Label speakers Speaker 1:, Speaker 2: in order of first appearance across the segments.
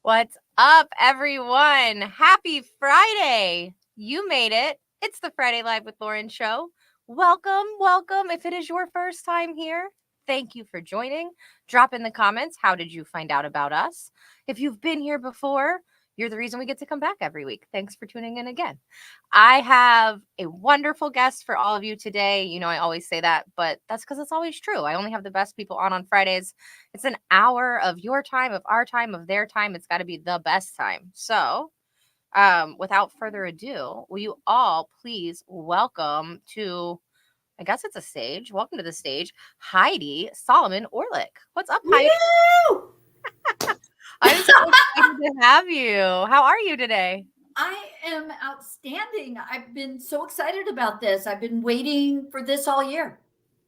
Speaker 1: What's up, everyone? Happy Friday. You made it. It's the Friday Live with Lauren show. Welcome, welcome. If it is your first time here, thank you for joining. Drop in the comments, how did you find out about us? If you've been here before, you're the reason we get to come back every week. Thanks for tuning in again. I have a wonderful guest for all of you today. You know, I always say that, but that's because it's always true. I only have the best people on Fridays. It's an hour of your time, of our time, of their time. It's got to be the best time. So, without further ado, will you all please welcome to, I guess it's a stage. Welcome to the stage, Heidi Solomon-Orlick. What's up, Heidi?
Speaker 2: Woo!
Speaker 1: I'm so excited to have you. How are you today?
Speaker 2: I am outstanding. I've been so excited about this. I've been waiting for this all year.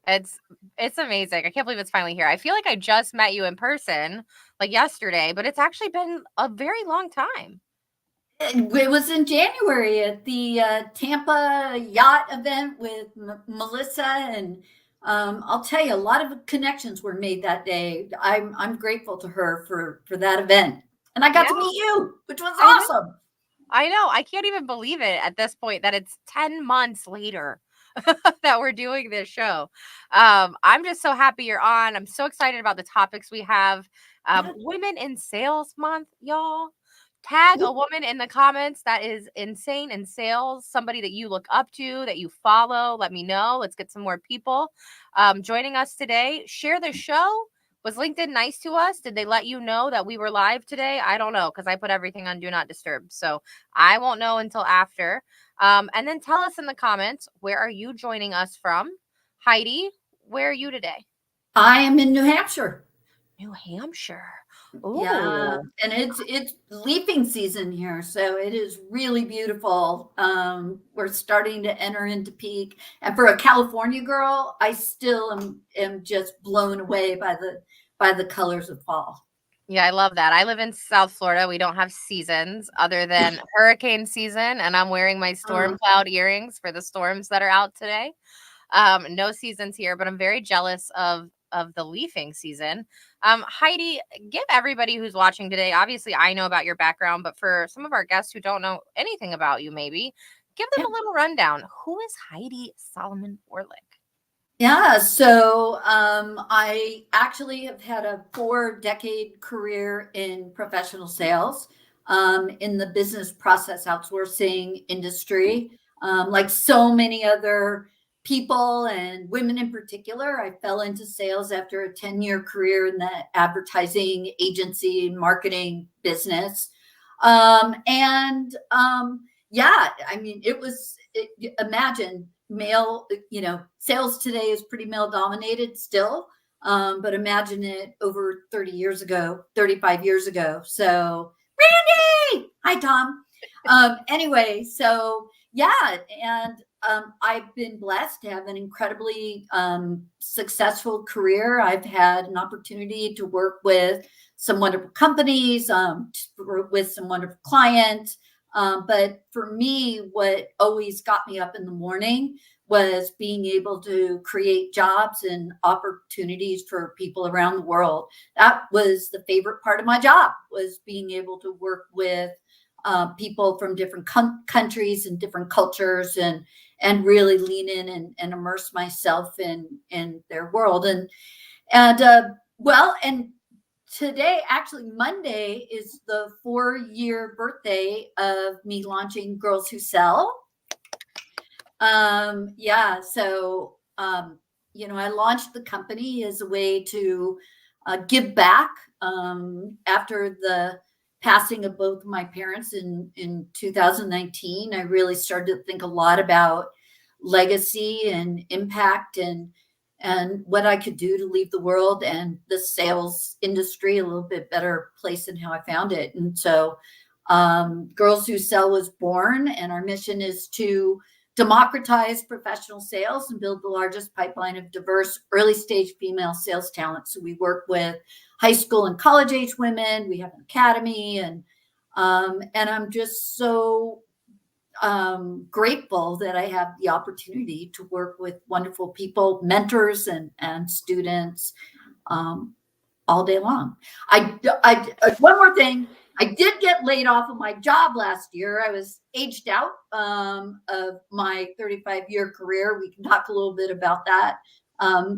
Speaker 1: It's amazing. I can't believe it's finally here. I feel like I just met you in person like yesterday, but it's actually been a very long time.
Speaker 2: It was in January at the Tampa yacht event with Melissa, and I'll tell you, a lot of connections were made that day. I'm grateful to her for that event, and I got
Speaker 1: Yeah,
Speaker 2: to meet you, which was
Speaker 1: I know.
Speaker 2: awesome.
Speaker 1: I know. I can't even believe it at this point that it's 10 months later that we're doing this show. I'm just so happy you're on. I'm so excited about the topics we have.
Speaker 2: Yeah.
Speaker 1: Women in Sales Month, y'all. Tag a woman in the comments that is insane in sales, somebody that you look up to, that you follow. Let me know. Let's get some more people joining us today. Share the show. Was LinkedIn nice to us? Did they let you know that we were live today? I don't know because I put everything on Do Not Disturb. So I won't know until after. And then tell us in the comments, where are you joining us from? Heidi, where are you today?
Speaker 2: I am in New Hampshire.
Speaker 1: New Hampshire.
Speaker 2: Yeah,
Speaker 1: Ooh.
Speaker 2: and it's leafing season here, so it is really beautiful. We're starting to enter into peak, and for a California girl, I still am just blown away by the colors of fall.
Speaker 1: Yeah, I love that. I live in South Florida. We don't have seasons other than hurricane season, and I'm wearing my storm
Speaker 2: Uh,
Speaker 1: cloud earrings for the storms that are out today. No seasons here, but I'm very jealous of the leafing season. Heidi, give everybody who's watching today. Obviously, I know about your background, but for some of our guests who don't know anything about you, maybe give them
Speaker 2: yeah.
Speaker 1: a little rundown. Who is Heidi Solomon-Orlick?
Speaker 2: Yeah, so I actually have had a 4-decade career in professional sales in the business process outsourcing industry. Like so many other people and women in particular, I fell into sales after a 10-year career in the advertising agency and marketing business. Yeah, I mean, imagine male, sales today is pretty male dominated still. But imagine it over 30 years ago, 35 years ago. So, Randy, hi, Tom. Anyway, so yeah, and I've been blessed to have an incredibly successful career. I've had an opportunity to work with some wonderful companies, with some wonderful clients. But for me, what always got me up in the morning was being able to create jobs and opportunities for people around the world. That was the favorite part of my job, was being able to work with people from different countries and different cultures, and really lean in and immerse myself in their world. And today, actually Monday, is the 4-year birthday of me launching Girls Who Sell. Yeah, so I launched the company as a way to give back after the passing of both my parents in 2019. I really started to think a lot about legacy and impact, and what I could do to leave the world and the sales industry a little bit better place than how I found it. And so Girls Who Sell was born, and our mission is to democratize professional sales and build the largest pipeline of diverse early stage female sales talent. So we work with high school and college age women. We have an academy, and I'm just so grateful that I have the opportunity to work with wonderful people, mentors, and students all day long. One more thing. I did get laid off of my job last year. I was aged out of my 35-year career. We can talk a little bit about that.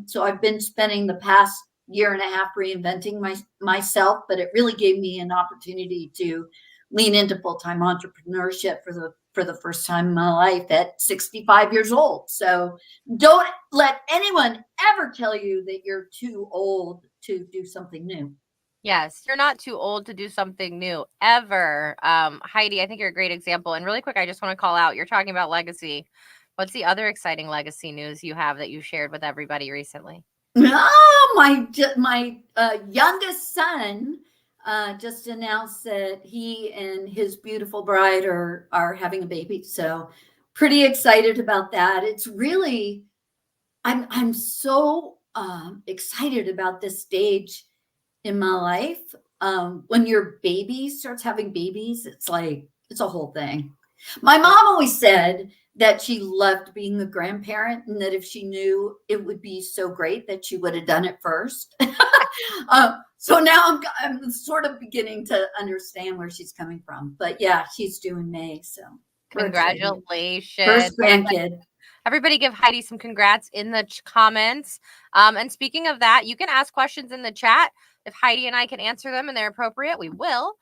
Speaker 2: So I've been spending the past year and a half reinventing myself, but it really gave me an opportunity to lean into full-time entrepreneurship for the first time in my life at 65 years old. So don't let anyone ever tell you that you're too old to do something new.
Speaker 1: Yes, you're not too old to do something new ever. Heidi, I think you're a great example. And really quick, I just want to call out, you're talking about legacy. What's the other exciting legacy news you have that you shared with everybody recently?
Speaker 2: Oh, my youngest son just announced that he and his beautiful bride are having a baby. So pretty excited about that. It's really, I'm so excited about this stage in my life. When your baby starts having babies, it's like, it's a whole thing. My mom always said that she loved being a grandparent and that if she knew it would be so great that she would have done it first. So now I'm sort of beginning to understand where she's coming from. But yeah, she's due in May. So
Speaker 1: Congratulations.
Speaker 2: First grandkid.
Speaker 1: Everybody give Heidi some congrats in the comments. And speaking of that, you can ask questions in the chat. If Heidi and I can answer them and they're appropriate, we will.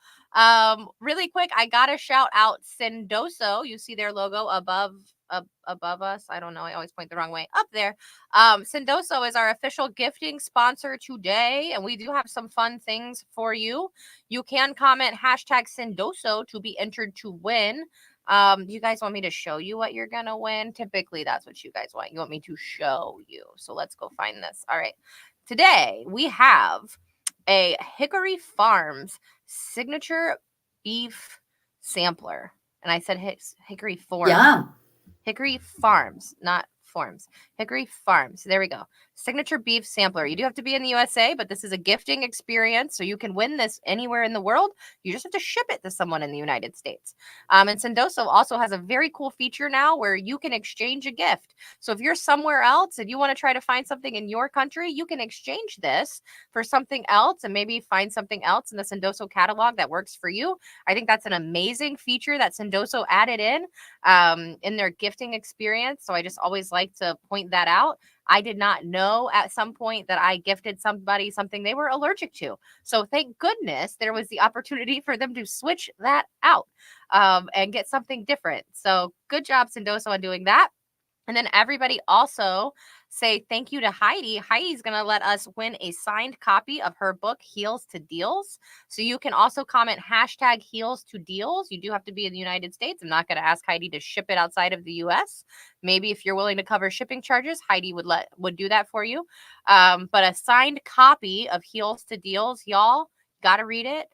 Speaker 1: Really quick, I got to shout out Sendoso. You see their logo above us. I don't know. I always point the wrong way. Up there. Sendoso is our official gifting sponsor today, and we do have some fun things for you. You can comment hashtag Sendoso to be entered to win. Do you guys want me to show you what you're gonna win? Typically, that's what you guys want. You want me to show you. So let's go find this. All right. Today we have a Hickory Farms signature beef sampler. And I said Hickory Farms.
Speaker 2: Yeah.
Speaker 1: Hickory Farms, not forms. Hickory Farms. There we go. Signature beef sampler. You do have to be in the USA, but this is a gifting experience, so you can win this anywhere in the world. You just have to ship it to someone in the United States. And Sendoso also has a very cool feature now where you can exchange a gift. So if you're somewhere else and you want to try to find something in your country, you can exchange this for something else and maybe find something else in the Sendoso catalog that works for you. I think that's an amazing feature that Sendoso added in their gifting experience. So I just always like to point that out. I did not know at some point that I gifted somebody something they were allergic to. So thank goodness there was the opportunity for them to switch that out and get something different. So good job, Sendoso, on doing that. And then everybody also say thank you to Heidi. Heidi's going to let us win a signed copy of her book, Heels to Deals. So you can also comment hashtag Heels to Deals. You do have to be in the United States. I'm not going to ask Heidi to ship it outside of the US. Maybe if you're willing to cover shipping charges, Heidi would do that for you. But a signed copy of Heels to Deals, y'all got to read it.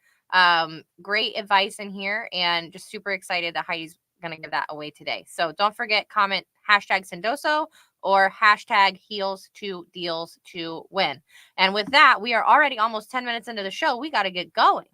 Speaker 1: Great advice in here, and just super excited that Heidi's going to give that away today. So don't forget, comment hashtag Sendoso or hashtag Heels to Deals to win. And with that, we are already almost 10 minutes into the show. We got to get going.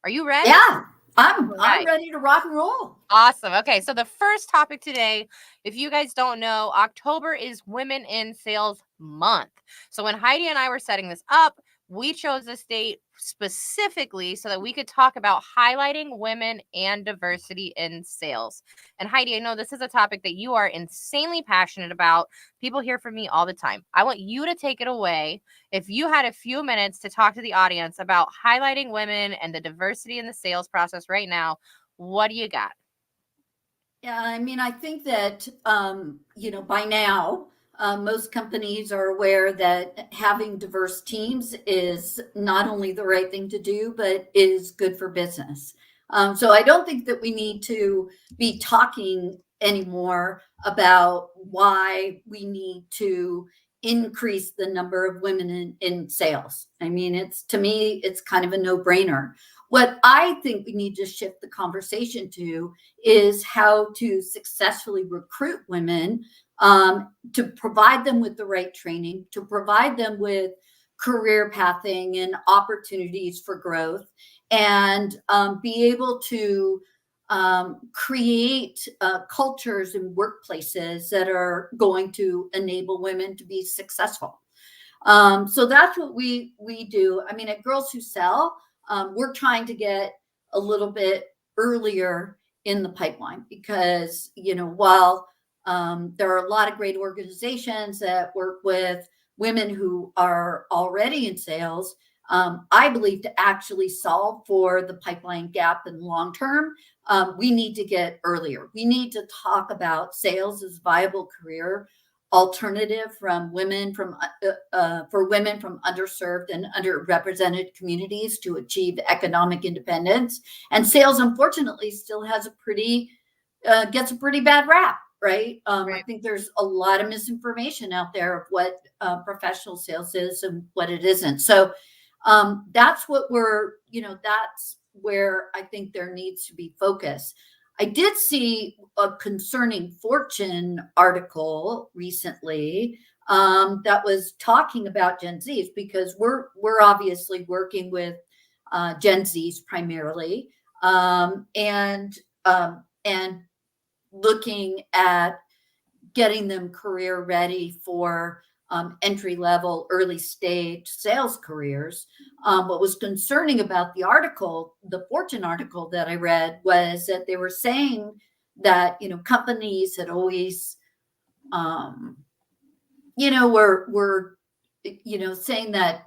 Speaker 1: Are you ready?
Speaker 2: Yeah, I'm ready to rock and roll.
Speaker 1: Awesome. Okay, so the first topic today, if you guys don't know, October is Women in Sales Month. So when Heidi and I were setting this up, we chose this date specifically so that we could talk about highlighting women and diversity in sales. And Heidi, I know this is a topic that you are insanely passionate about. People hear from me all the time. I want you to take it away. If you had a few minutes to talk to the audience about highlighting women and the diversity in the sales process right now, what do you got?
Speaker 2: Yeah, I mean, I think that, by now, most companies are aware that having diverse teams is not only the right thing to do, but is good for business. So I don't think that we need to be talking anymore about why we need to increase the number of women in sales. I mean, to me, it's kind of a no-brainer. What I think we need to shift the conversation to is how to successfully recruit women, to provide them with the right training, to provide them with career pathing and opportunities for growth, and be able to create cultures and workplaces that are going to enable women to be successful. So that's what we do. I mean, at Girls Who Sell, we're trying to get a little bit earlier in the pipeline because, while there are a lot of great organizations that work with women who are already in sales, I believe to actually solve for the pipeline gap in the long term, we need to get earlier. We need to talk about sales as a viable career alternative from women for women from underserved and underrepresented communities to achieve economic independence. And sales, unfortunately, still has gets a pretty bad rap, right? I think there's a lot of misinformation out there of what professional sales is and what it isn't. So that's that's where I think there needs to be focus. I did see a concerning Fortune article recently that was talking about Gen Zs because we're obviously working with Gen Zs primarily, and looking at getting them career ready for entry level, early stage sales careers. What was concerning about the Fortune article that I read, was that they were saying that companies had always, were saying that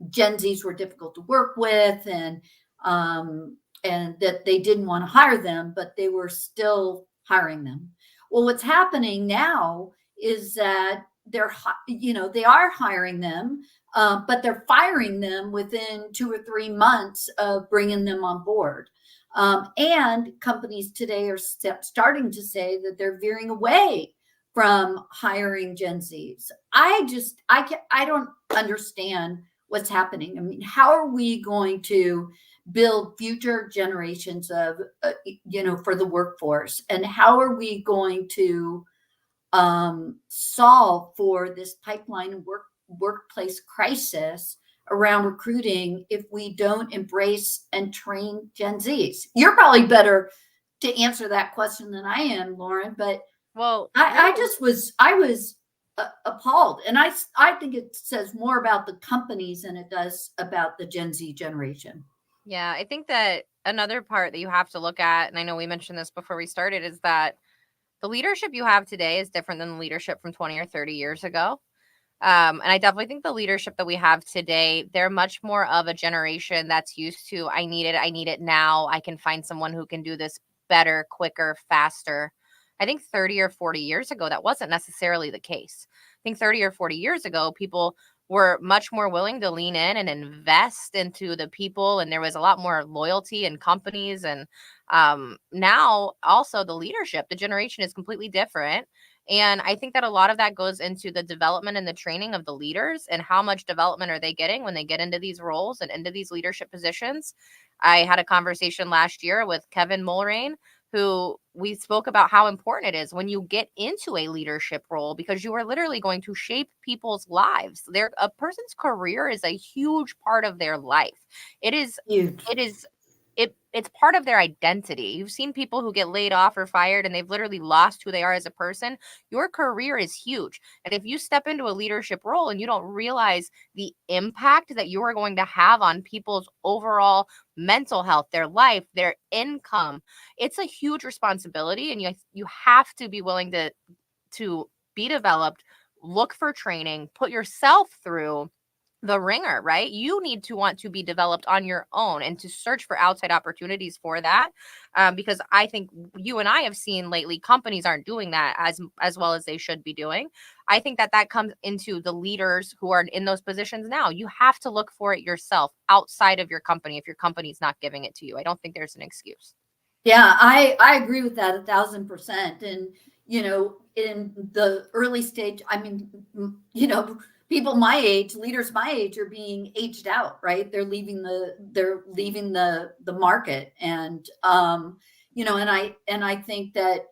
Speaker 2: Gen Zs were difficult to work with, and that they didn't want to hire them, but they were still hiring them. Well, what's happening now is that they are hiring them, but they're firing them within 2 or 3 months of bringing them on board. And companies today are starting to say that they're veering away from hiring Gen Zs. I don't understand what's happening. I mean, how are we going to build future generations of, for the workforce? And how are we going to solve for this pipeline workplace crisis around recruiting if we don't embrace and train Gen Zs? You're probably better to answer that question than I am, Lauren, but
Speaker 1: Well,
Speaker 2: I was appalled. And I think it says more about the companies than it does about the Gen Z generation.
Speaker 1: yeah, I think that another part that you have to look at, and I know we mentioned this before we started, is that the leadership you have today is different than the leadership from 20 or 30 years ago. And I definitely think the leadership that we have today, they're much more of a generation that's used to, I need it now. I can find someone who can do this better, quicker, faster. I think 30 or 40 years ago, that wasn't necessarily the case. I think 30 or 40 years ago, people were much more willing to lean in and invest into the people, and there was a lot more loyalty in companies. And now also the leadership, the generation is completely different. And I think that a lot of that goes into the development and the training of the leaders, and how much development are they getting when they get into these roles and into these leadership positions. I had a conversation last year with Kevin Mulrain, who we spoke about how important it is when you get into a leadership role, because you are literally going to shape people's lives. A person's career is a huge part of their life. It is
Speaker 2: Huge.
Speaker 1: it's part of their identity. You've seen people who get laid off or fired and they've literally lost who they are as a person. Your career is huge. And if you step into a leadership role and you don't realize the impact that you are going to have on people's overall mental health, their life, their income, it's a huge responsibility. And you have to be willing to be developed, look for training, put yourself through the ringer, right? You need to want to be developed on your own and to search for outside opportunities for that. Because I think you and I have seen lately, companies aren't doing that as well as they should be doing. I think that comes into the leaders who are in those positions now. You have to look for it yourself outside of your company if your company's not giving it to you. I don't think there's an excuse.
Speaker 2: Yeah, I agree with that 1,000%. And, in the early stage, I mean, people my age, leaders my age, are being aged out, right? They're leaving the market. And, and I think that,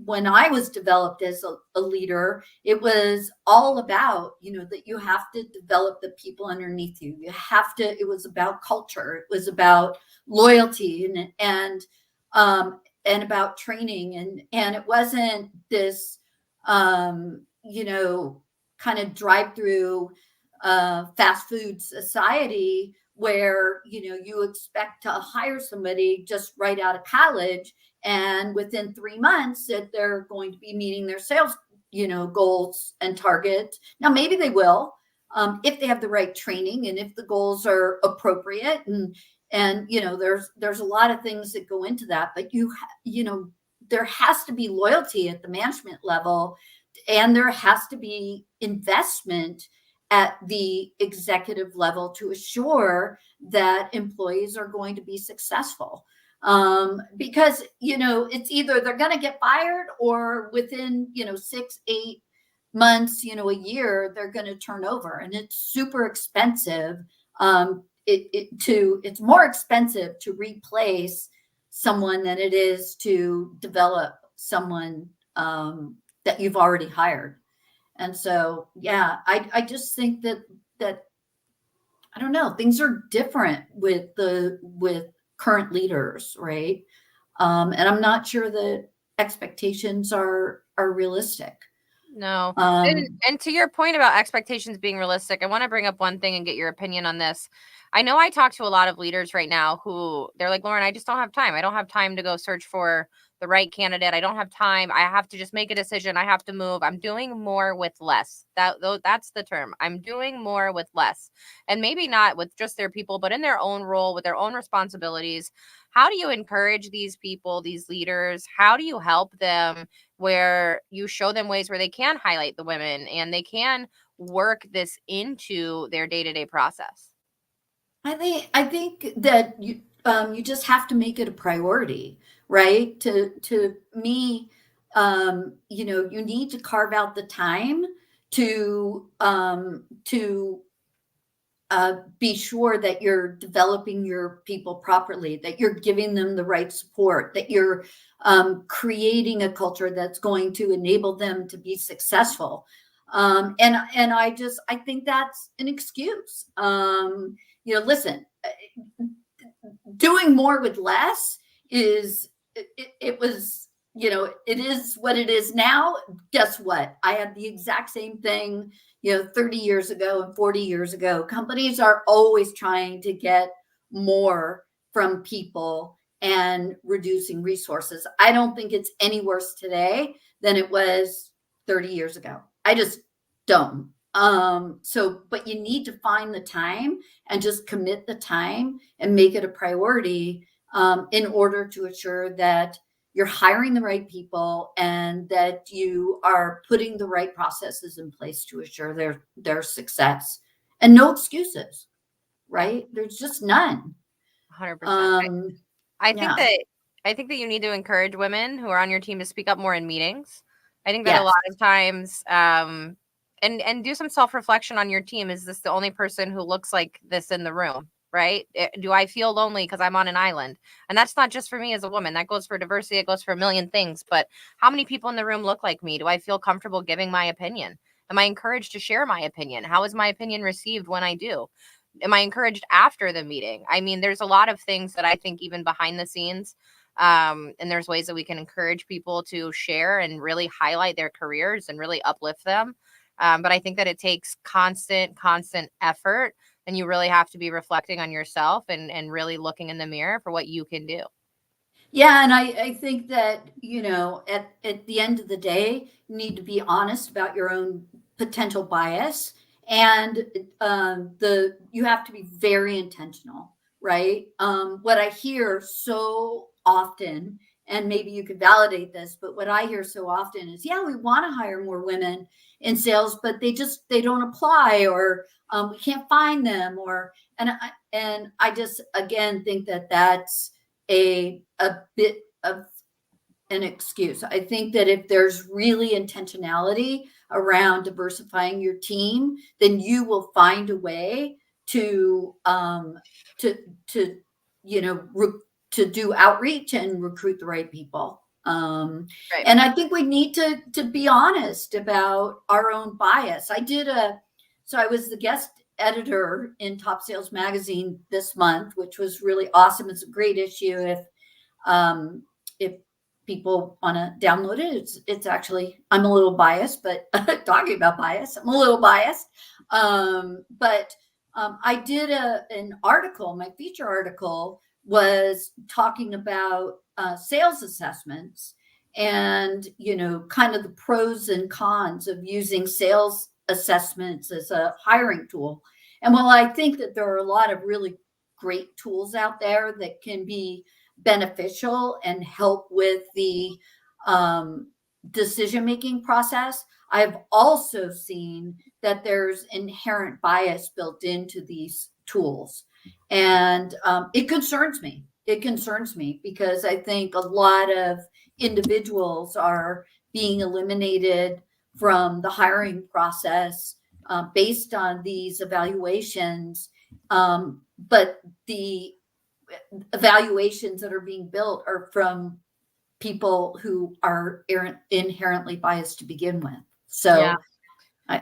Speaker 2: when I was developed as a leader, it was all about, that you have to develop the people underneath you. It was about culture. It was about loyalty and about training. And it wasn't this, kind of drive through fast food society where, you expect to hire somebody just right out of college, and within 3 months that they're going to be meeting their sales, goals and targets. Now, maybe they will, if they have the right training and if the goals are appropriate, and there's a lot of things that go into that, but there has to be loyalty at the management level, and there has to be investment at the executive level to assure that employees are going to be successful. Because it's either they're going to get fired, or within 6-8 months, a year, they're going to turn over, and it's super expensive. It's more expensive to replace someone than it is to develop someone that you've already hired. And so, yeah, I just think that I don't know, things are different with current leaders, right? And I'm not sure that expectations are realistic.
Speaker 1: No.
Speaker 2: Um,
Speaker 1: And to your point about expectations being realistic, I want to bring up one thing and get your opinion on this. I know I talk to a lot of leaders right now who they're like, Lauren, I just don't have time. I don't have time to go search for the right candidate. I don't have time. I have to just make a decision. I have to move. I'm doing more with less. That's the term. I'm doing more with less. And maybe not with just their people, but in their own role, with their own responsibilities. How do you encourage these people, these leaders? How do you help them, where you show them ways where they can highlight the women and they can work this into their day-to-day process?
Speaker 2: I think that you just have to make it a priority, right? To me, you need to carve out the time to be sure that you're developing your people properly, that you're giving them the right support, that you're creating a culture that's going to enable them to be successful. And I think that's an excuse. Listen, doing more with less is it was it is what it is now. Guess what? I had the exact same thing 30 years ago and 40 years ago. Companies are always trying to get more from people and reducing resources. I don't think it's any worse today than it was 30 years ago. I just don't. But you need to find the time and just commit the time and make it a priority, in order to assure that you're hiring the right people and that you are putting the right processes in place to assure their success. And no excuses, right? There's just none.
Speaker 1: 100%.
Speaker 2: Um,
Speaker 1: I think
Speaker 2: yeah.
Speaker 1: that I think that you need to encourage women who are on your team to speak up more in meetings. I think that a
Speaker 2: Yes.
Speaker 1: lot of times, and do some self-reflection on your team. Is this the only person who looks like this in the room? Right? Do I feel lonely because I'm on an island? And that's not just for me as a woman. That goes for diversity. It goes for a million things. But how many people in the room look like me? Do I feel comfortable giving my opinion? Am I encouraged to share my opinion? How is my opinion received when I do? Am I encouraged after the meeting? I mean, there's a lot of things that I think even behind the scenes, and there's ways that we can encourage people to share and really highlight their careers and really uplift them. But I think that it takes constant effort, and you really have to be reflecting on yourself and really looking in the mirror for what you can do.
Speaker 2: Yeah, and I think that, at the end of the day, you need to be honest about your own potential bias, and you have to be very intentional, right? What I hear so often, and maybe you could validate this, but what I hear so often is, yeah, we want to hire more women in sales, but they don't apply, or we can't find them, and I just again think that that's a bit of an excuse. I think that if there's really intentionality around diversifying your team, then you will find a way to to to to do outreach and recruit the right people.
Speaker 1: Right.
Speaker 2: And I think we need to be honest about our own bias. So I was the guest editor in Top Sales Magazine this month, which was really awesome. It's a great issue. If people want to download it, it's actually, I'm a little biased, but talking about bias, I'm a little biased. But I did an article. My feature article was talking about sales assessments and, kind of the pros and cons of using sales assessments as a hiring tool. And while I think that there are a lot of really great tools out there that can be beneficial and help with the decision making process, I've also seen that there's inherent bias built into these tools. And it concerns me. It concerns me because I think a lot of individuals are being eliminated from the hiring process based on these evaluations. But the evaluations that are being built are from people who are inherently biased to begin with.
Speaker 1: Yeah.
Speaker 2: So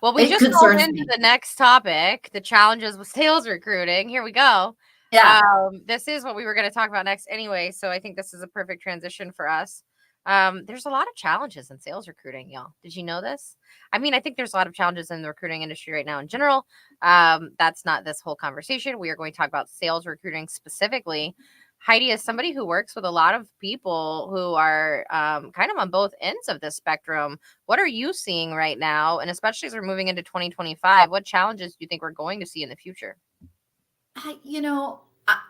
Speaker 1: Well, we
Speaker 2: it
Speaker 1: just called
Speaker 2: concerns
Speaker 1: into
Speaker 2: me.
Speaker 1: the next topic, the challenges with sales recruiting. Here we go.
Speaker 2: Yeah.
Speaker 1: This is what we were going to talk about next anyway, so I think this is a perfect transition for us. There's a lot of challenges in sales recruiting, y'all. Did you know this? I mean, I think there's a lot of challenges in the recruiting industry right now in general. That's not this whole conversation. We are going to talk about sales recruiting specifically. Heidi is somebody who works with a lot of people who are kind of on both ends of this spectrum. What are you seeing right now? And especially as we're moving into 2025, what challenges do you think we're going to see in the future?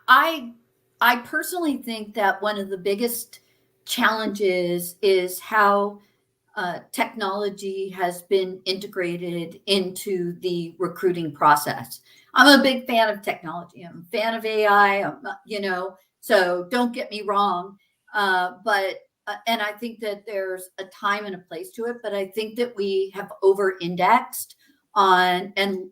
Speaker 2: I personally think that one of the biggest challenges is how technology has been integrated into the recruiting process. I'm a big fan of technology. I'm a fan of AI. So don't get me wrong. But and I think that there's a time and a place to it. But I think that we have over-indexed on and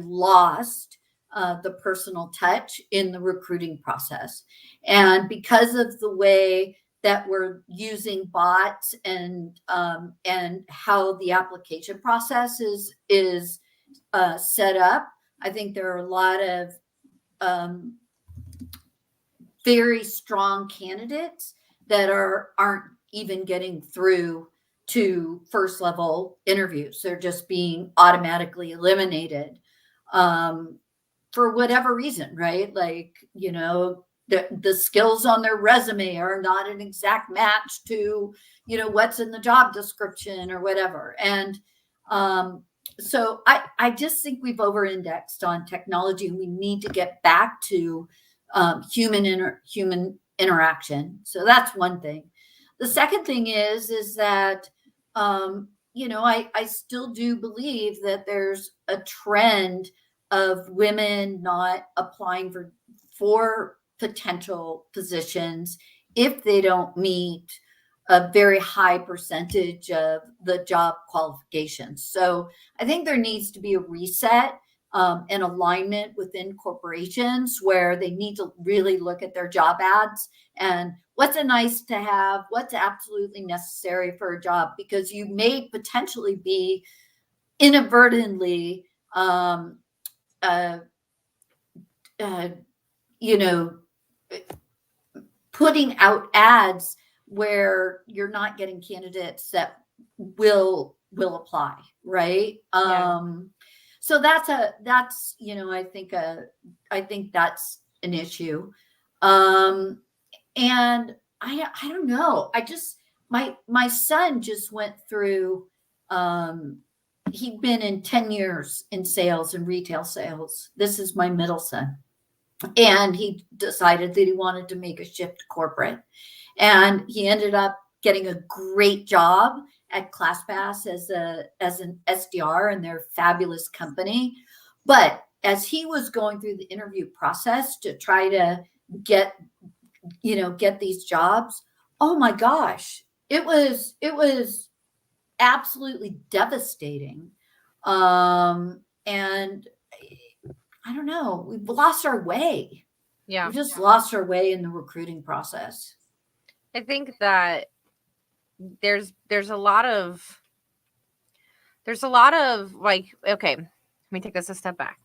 Speaker 2: lost the personal touch in the recruiting process. And because of the way that we're using bots and how the application process is set up, I think there are a lot of very strong candidates that aren't even getting through to first level interviews. They're just being automatically eliminated for whatever reason, right? Like, the skills on their resume are not an exact match to, what's in the job description or whatever. And so I just think we've over-indexed on technology, and we need to get back to human interaction. So that's one thing. The second thing is that I still do believe that there's a trend of women not applying for potential positions if they don't meet a very high percentage of the job qualifications. So I think there needs to be a reset and alignment within corporations where they need to really look at their job ads and what's a nice to have, what's absolutely necessary for a job, because you may potentially be inadvertently putting out ads where you're not getting candidates that will apply, right?
Speaker 1: Yeah.
Speaker 2: So that's I think that's an issue. And I don't know. My son just went through he'd been in 10 years in sales and retail sales. This is my middle son. And he decided that he wanted to make a shift to corporate. And he ended up getting a great job at ClassPass as an SDR in their fabulous company. But as he was going through the interview process to try to get these jobs, oh my gosh, it was absolutely devastating. And I don't know, we've lost our way.
Speaker 1: Yeah.
Speaker 2: We just lost our way in the recruiting process.
Speaker 1: I think that there's a lot of like, okay, let me take this a step back.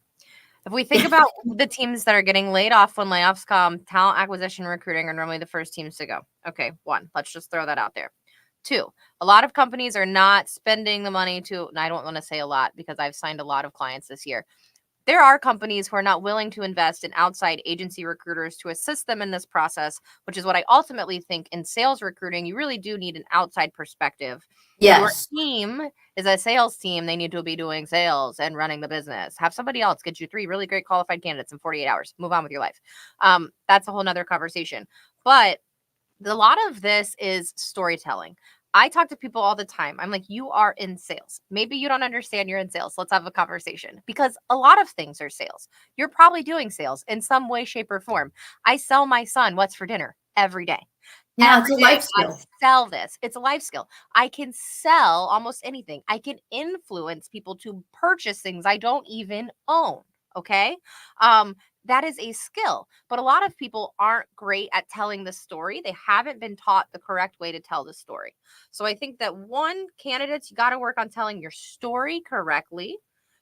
Speaker 1: If we think about the teams that are getting laid off when layoffs come, talent acquisition, recruiting are normally the first teams to go. Okay, one, let's just throw that out there. Two, a lot of companies are not spending the money to, and I don't want to say a lot because I've signed a lot of clients this year, There are companies who are not willing to invest in outside agency recruiters to assist them in this process, which is what I ultimately think in sales recruiting, you really do need an outside perspective. Your
Speaker 2: Yes.
Speaker 1: team is a sales team. They need to be doing sales and running the business. Have somebody else get you 3 really great qualified candidates in 48 hours. Move on with your life. That's a whole nother conversation. But a lot of this is storytelling. I talk to people all the time. I'm like, you are in sales. Maybe you don't understand you're in sales. Let's have a conversation because a lot of things are sales. You're probably doing sales in some way, shape, or form. I sell my son what's for dinner every day.
Speaker 2: Yeah, it's a
Speaker 1: Every day
Speaker 2: life
Speaker 1: I
Speaker 2: skill.
Speaker 1: sell this. It's a life skill. I can sell almost anything. I can influence people to purchase things I don't even own. Okay. Um, that is a skill. But a lot of people aren't great at telling the story. They haven't been taught the correct way to tell the story. So I think that one, candidates, you got to work on telling your story correctly.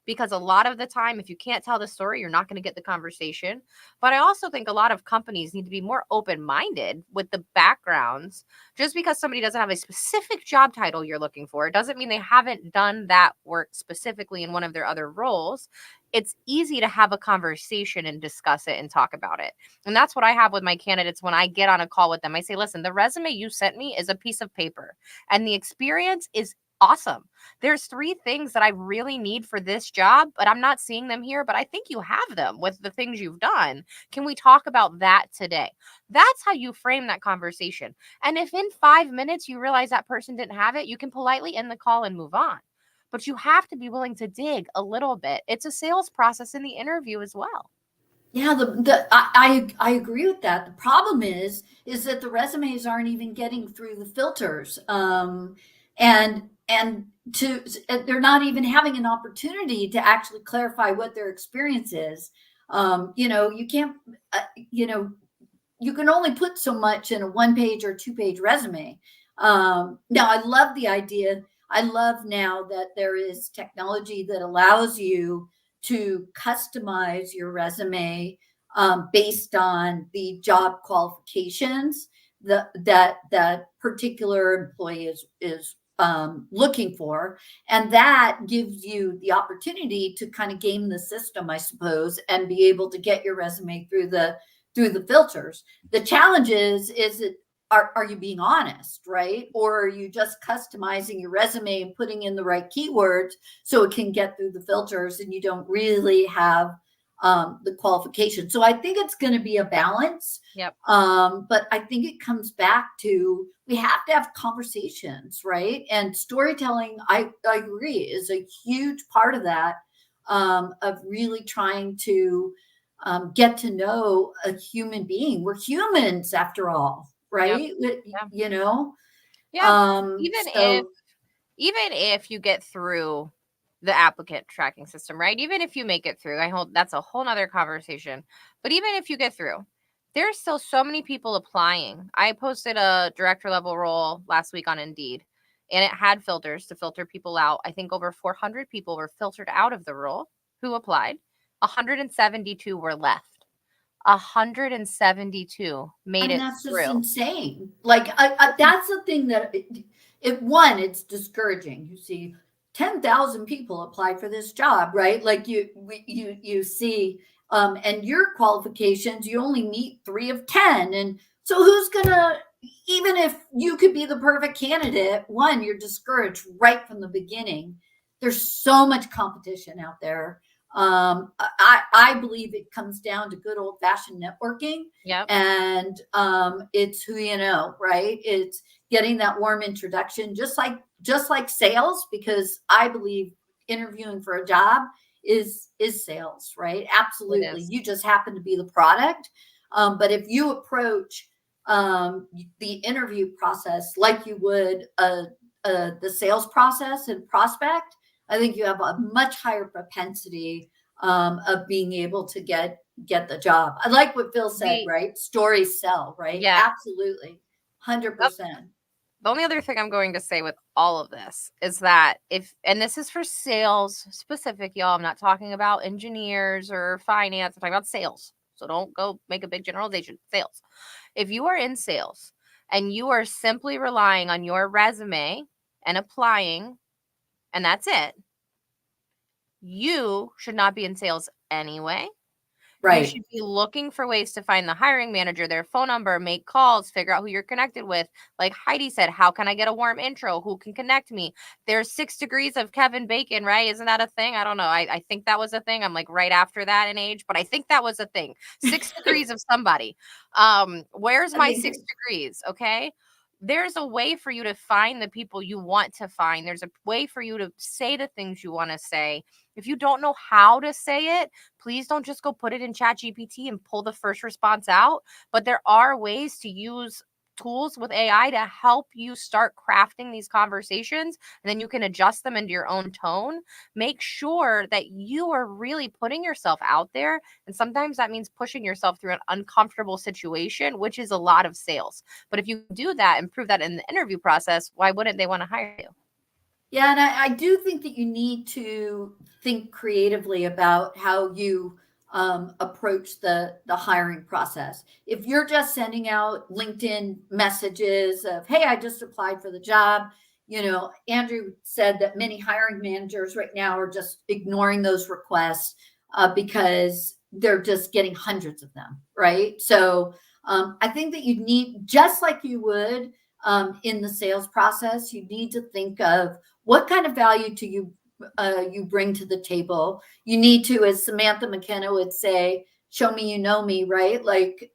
Speaker 1: Because a lot of the time, if you can't tell the story, you're not going to get the conversation. But I also think a lot of companies need to be more open minded with the backgrounds. Just because somebody doesn't have a specific job title you're looking for, it doesn't mean they haven't done that work specifically in one of their other roles. It's easy to have a conversation and discuss it and talk about it. And that's what I have with my candidates when I get on a call with them. I say, listen, the resume you sent me is a piece of paper, and the experience is awesome. There's 3 things that I really need for this job, but I'm not seeing them here, but I think you have them with the things you've done. Can we talk about that today? That's how you frame that conversation. And if in 5 minutes you realize that person didn't have it, you can politely end the call and move on. But you have to be willing to dig a little bit. It's a sales process in the interview as well.
Speaker 2: Yeah, I agree with that. The problem is that the resumes aren't even getting through the filters, and to they're not even having an opportunity to actually clarify what their experience is. You can't, uh, you know, you can only put so much in a 1 page or 2 page resume. Now, I love the idea. I love now that there is technology that allows you to customize your resume based on the job qualifications that particular employee is looking for, and that gives you the opportunity to kind of game the system, I suppose, and be able to get your resume through the filters. The challenge is it are you being honest, right? Or are you just customizing your resume and putting in the right keywords so it can get through the filters and you don't really have the qualification? So I think it's going to be a balance.
Speaker 1: Yep.
Speaker 2: But I think it comes back to we have to have conversations, right? And storytelling, I agree, is a huge part of that, of really trying to get to know a human being. We're humans after all,
Speaker 1: Yep.
Speaker 2: right?
Speaker 1: Yeah.
Speaker 2: You know,
Speaker 1: Yeah. Even if
Speaker 2: so
Speaker 1: even if you get through the applicant tracking system, right? Even if you make it through, I hold that's a whole nother conversation. But even if you get through, there's still so many people applying. I posted a director level role last week on Indeed, and it had filters to filter people out. I think over 400 people were filtered out of the role who applied. 172 were left. 172 made
Speaker 2: and
Speaker 1: it
Speaker 2: that's just
Speaker 1: through.
Speaker 2: insane. Like that's the thing that it's discouraging. You see 10,000 people applied for this job, right? Like you see, and your qualifications, you only meet 3 of 10. And so who's gonna, even if you could be the perfect candidate, one, you're discouraged right from the beginning. There's so much competition out there. I believe it comes down to good old fashioned networking,
Speaker 1: Yep.
Speaker 2: and it's who you know, right? It's getting that warm introduction, just like sales, because I believe interviewing for a job is sales, right?
Speaker 1: It
Speaker 2: Absolutely.
Speaker 1: is.
Speaker 2: You just happen to be the product. But if you approach the interview process like you would the sales process and prospect, I think you have a much higher propensity of being able to get the job. I like what Phil said,
Speaker 1: The
Speaker 2: right? Stories sell, right?
Speaker 1: yeah.
Speaker 2: Absolutely.
Speaker 1: Yep.
Speaker 2: 100%.
Speaker 1: The only other thing I'm going to say with all of this is that if, and this is for sales specific, y'all, I'm not talking about engineers or finance, I'm talking about sales. So don't go make a big generalization. Sales. If you are in sales and you are simply relying on your resume and applying, and that's it, you should not be in sales anyway. You
Speaker 2: Right.
Speaker 1: should be looking for ways to find the hiring manager, their phone number, make calls, figure out who you're connected with. Like Heidi said, how can I get a warm intro? Who can connect me? There's 6 degrees of Kevin Bacon, right? Isn't that a thing? I don't know. I think that was a thing. I'm like right after that in age, but I think that was a thing. 6 degrees of somebody. Where's my 6 degrees? Okay. There's a way for you to find the people you want to find. There's a way for you to say the things you want to say. If you don't know how to say it, please don't just go put it in ChatGPT and pull the first response out. But there are ways to use tools with AI to help you start crafting these conversations, and then you can adjust them into your own tone. Make sure that you are really putting yourself out there. And sometimes that means pushing yourself through an uncomfortable situation, which is a lot of sales. But if you do that and prove that in the interview process, why wouldn't they want to hire you?
Speaker 2: Yeah, and I do think that you need to think creatively about how you approach the hiring process. If you're just sending out LinkedIn messages of, "Hey, I just applied for the job," Andrew said that many hiring managers right now are just ignoring those requests because they're just getting hundreds of them, right? So I think that you need, just like you would in the sales process, you need to think of what kind of value do you bring to the table. You need to, as Samantha McKenna would say, show me you know me, right? Like,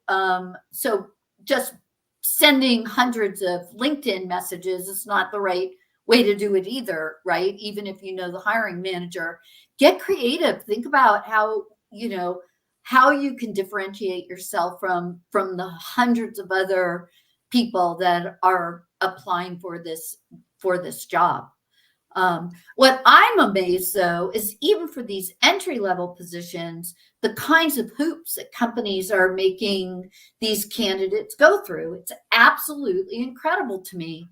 Speaker 2: so just sending hundreds of LinkedIn messages is not the right way to do it either, right? Even if you know the hiring manager, get creative. Think about how you can differentiate yourself from the hundreds of other people that are applying for this job. What I'm amazed, though, is even for these entry-level positions, the kinds of hoops that companies are making these candidates go through. It's absolutely incredible to me.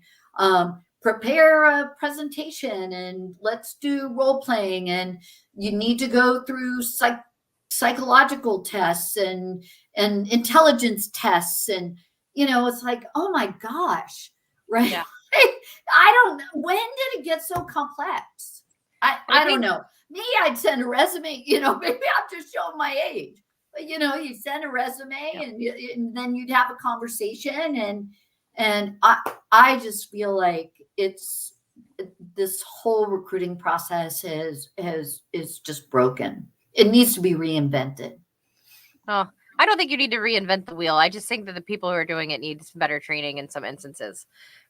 Speaker 2: Prepare a presentation and let's do role playing, and you need to go through psychological tests and intelligence tests, and it's like, oh my gosh, right?
Speaker 1: Yeah.
Speaker 2: I don't know. When did it get so complex? I don't know. Me, I'd send a resume, maybe I'm just showing my age. But, you send a resume and then you'd have a conversation. And I just feel like this whole recruiting process is just broken. It needs to be reinvented.
Speaker 1: Oh, I don't think you need to reinvent the wheel. I just think that the people who are doing it need some better training in some instances.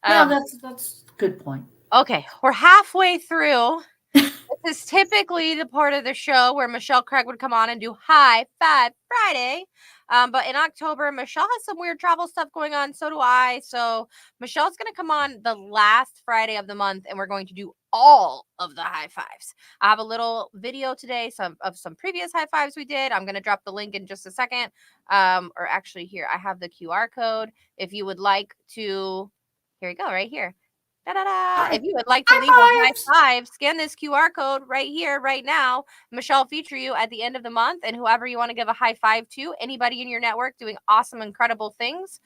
Speaker 2: Yeah, that's a good point.
Speaker 1: Okay, we're halfway through. This is typically the part of the show where Michelle Craig would come on and do High Five Friday. But in October, Michelle has some weird travel stuff going on. So do I. So Michelle's going to come on the last Friday of the month, and we're going to do all of the high fives. I have a little video today, of some previous high fives we did. I'm going to drop the link in just a second. Or actually, here, I have the QR code. If you would like to, here you go, right here. Da-da-da. If you would like to leave a high five, scan this QR code right here, right now. Michelle will feature you at the end of the month, and whoever you want to give a high five to, anybody in your network doing awesome, incredible things,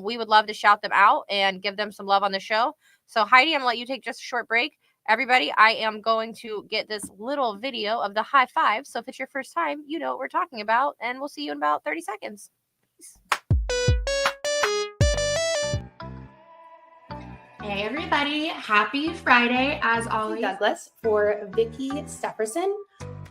Speaker 1: we would love to shout them out and give them some love on the show. So Heidi, I'm going to let you take just a short break. Everybody, I am going to get this little video of the high five. So if it's your first time, you know what we're talking about, and we'll see you in about 30 seconds. Peace.
Speaker 3: Hey everybody, happy Friday as always. Douglas for Vicky Stefferson.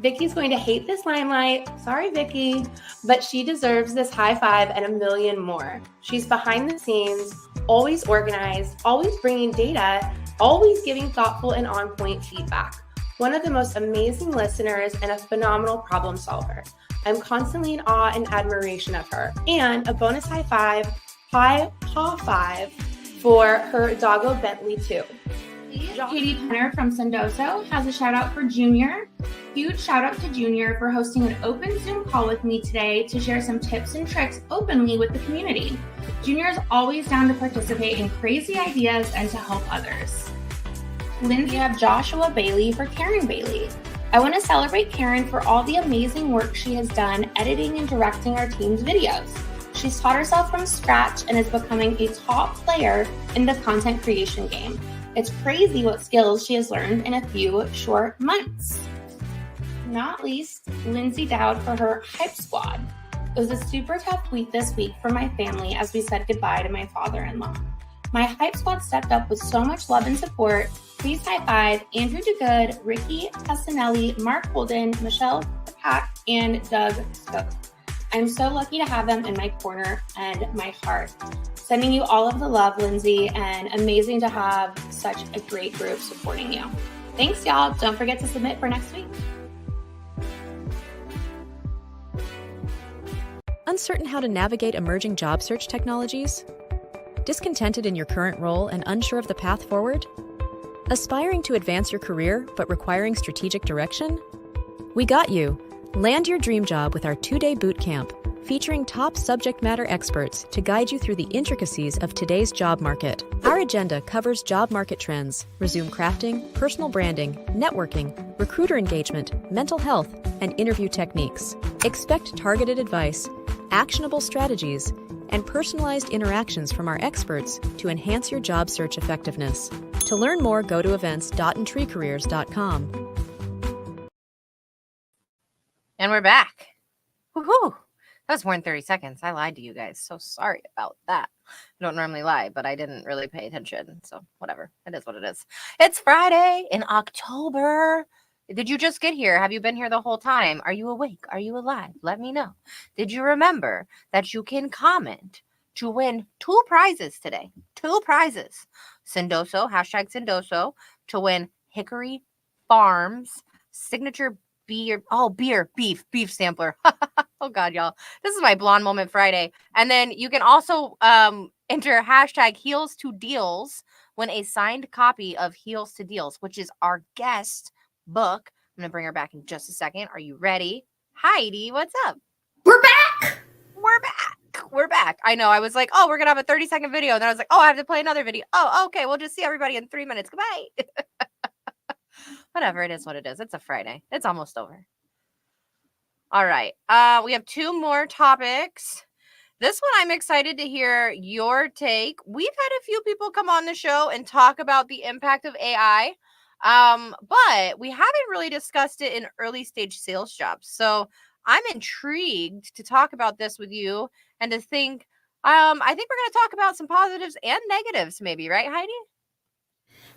Speaker 3: Vicky's going to hate this limelight. Sorry, Vicky, but she deserves this high five and a million more. She's behind the scenes, always organized, always bringing data, always giving thoughtful and on-point feedback. One of the most amazing listeners and a phenomenal problem solver. I'm constantly in awe and admiration of her. And a bonus high five, high paw five, for her doggo Bentley too. Katie Penner from Sendoso has a shout out for Junior. Huge shout out to Junior for hosting an open Zoom call with me today to share some tips and tricks openly with the community. Junior is always down to participate in crazy ideas and to help others. Lindsay have Joshua Bailey for Karen Bailey. I want to celebrate Karen for all the amazing work she has done editing and directing our team's videos. She's taught herself from scratch and is becoming a top player in the content creation game. It's crazy what skills she has learned in a few short months. not least, Lindsay Dowd for her Hype Squad. It was a super tough week this week for my family as we said goodbye to my father-in-law. My Hype Squad stepped up with so much love and support. Please high five Andrew DeGood, Ricky Castanelli, Mark Holden, Michelle Pack, and Doug Scope. I'm so lucky to have them in my corner and my heart. Sending you all of the love, Lindsay, and amazing to have such a great group supporting you. Thanks, y'all. Don't forget to submit for next week.
Speaker 4: Uncertain how to navigate emerging job search technologies? Discontented in your current role and unsure of the path forward? Aspiring to advance your career but requiring strategic direction? We got you. Land your dream job with our 2-day boot camp, featuring top subject matter experts to guide you through the intricacies of today's job market. Our agenda covers job market trends, resume crafting, personal branding, networking, recruiter engagement, mental health, and interview techniques. Expect targeted advice, actionable strategies, and personalized interactions from our experts to enhance your job search effectiveness. To learn more, go to events.intreecareers.com.
Speaker 1: And we're back. Woohoo! That was more than 30 seconds. I lied to you guys. So sorry about that. I don't normally lie, but I didn't really pay attention. So whatever. It is what it is. It's Friday in October. Did you just get here? Have you been here the whole time? Are you awake? Are you alive? Let me know. Did you remember that you can comment to win 2 prizes today? 2 prizes. Sendoso, hashtag Sendoso, to win Hickory Farms signature beef sampler. Oh God, y'all. This is my blonde moment Friday. And then you can also enter hashtag Heels to Deals, win a signed copy of Heels to Deals, which is our guest book. I'm going to bring her back in just a second. Are you ready? Heidi, what's up?
Speaker 2: We're back.
Speaker 1: We're back. I know. I was like, oh, we're going to have a 30-second video. And then I was like, oh, I have to play another video. Oh, okay. We'll just see everybody in 3 minutes. Goodbye. Whatever. It is what it is. It's a Friday. It's almost over. All right. We have 2 more topics. This one, I'm excited to hear your take. We've had a few people come on the show and talk about the impact of AI. But we haven't really discussed it in early stage sales jobs. So I'm intrigued to talk about this with you and to think, I think we're going to talk about some positives and negatives maybe, right, Heidi?